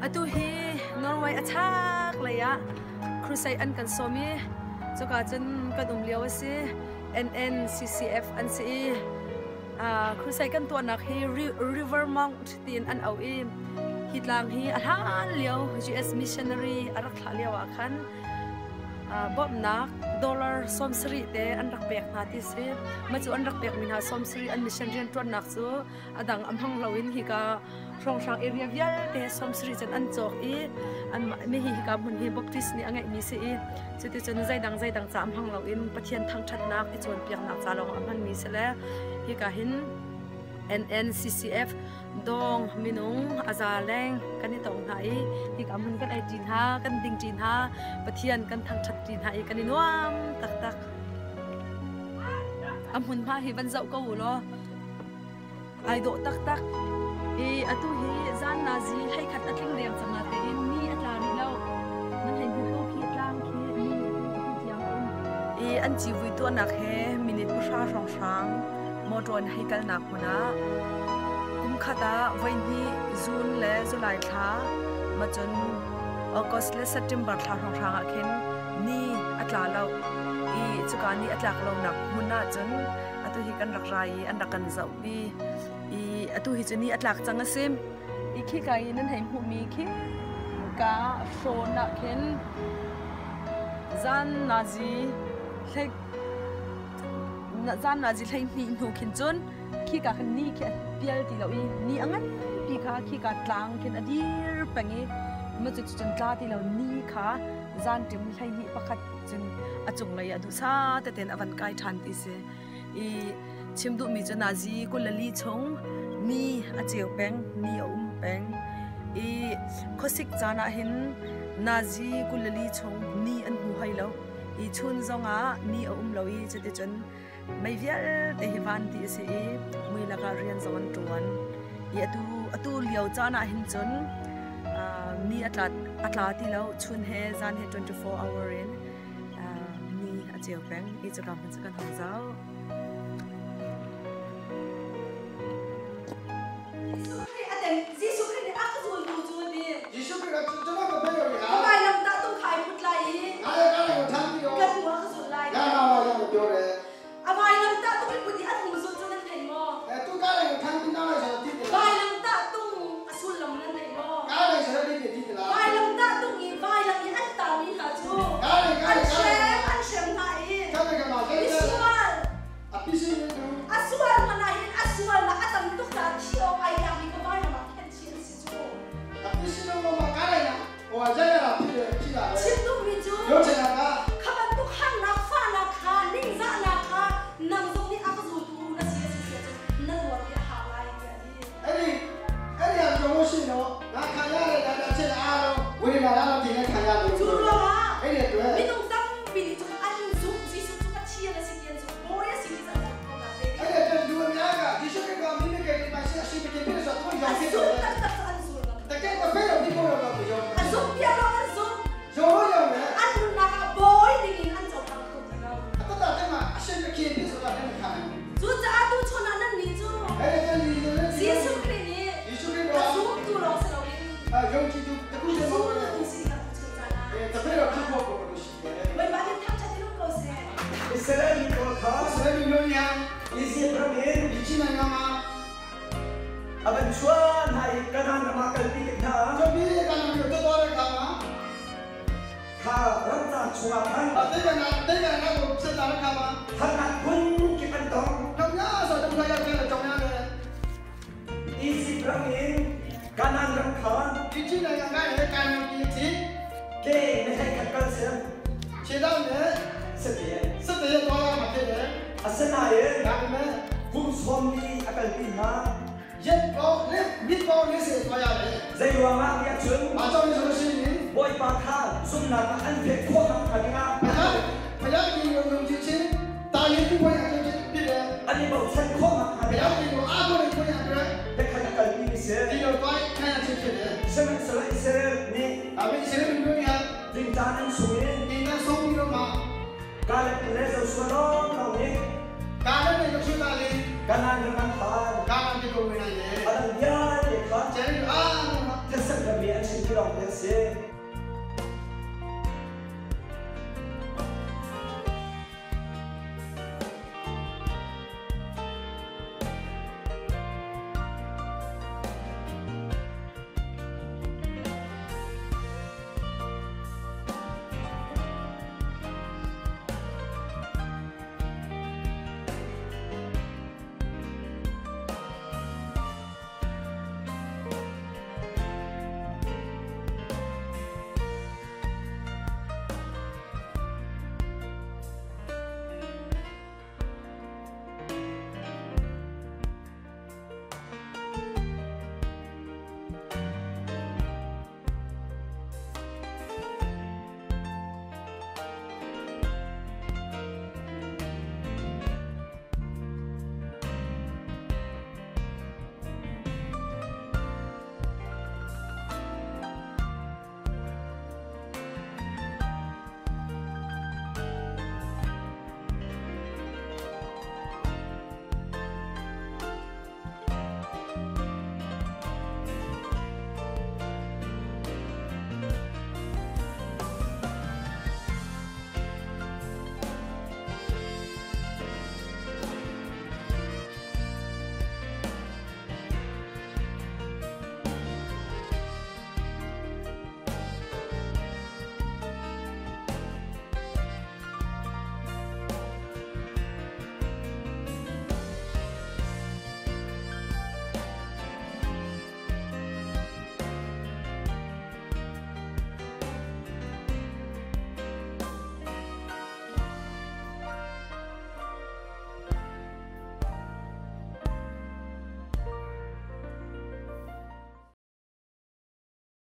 atu hi Norway athak leya crusade an kan somi choka chen kadum liaw ase NNCCF an si crusade kan to nak hi river mount tin an au im hitlang hi ahan liaw US missionary arak thla liaw khan bob nak dollar somsri te an rak pek na ti se ma chu an rak pek min ha somsri an missionary ton nak chu adang amhang lawin hi ka rong sang area vial te somsri chen an chok I an me hi ka mun hi baptist ni angai ni se I chuti chen zai dang cha amhang lawin pathian thang that nak ti chon piak nak cha long amhan mi se le hi ka hin NNCCF dong minung azaleng kani tong hai hi ka mun kan ai tin ha kan ding tin ha pathian kan thang that tin ha I kani nuam tak tak amhun pha hi ban zau ko lo ai do tak tak atu hi zan nazi hai khat atling rem changa te ni atla ri lo nan hai bu ko khi tlang khi ni tiang an Civui to nak he minute pu sha rong sang modron hai kal nak huna kum khata vain hi June le July tha ma chon August le September tha rong sang a khen ni atla lo chuka ni atlak lo nak huna chon atu hi kan rak rai an rak kan zau bi atu hi chani atlak changa sim khi kai nan hai mu mi khi ka shon na khen zan nazi like zan nazi like ni nu khin chon khi ka khan ni khe pial ti lo ni angan pi kha khi ka tlang khen adir pangi ma chu chun tla ti lo ni kha zan tim lai ni pakhat chun achung lai adu sa ta ten avan kai than ti se chimdu mi chana ji ko lali chong ni acheu peng ni peng khosik chana hin naji ko lali chong ni an hu hailo chun zonga ni lo chete chon mai vial te hivan ti se mui laga rian zon tuan atu liao chana hin chon ni atla ti lo chun he zan he 24 hour in ni acheu peng chakam chakan hangzao Kanan di ko na ye. Alam niya, ikaw. Jadi, ki rong den se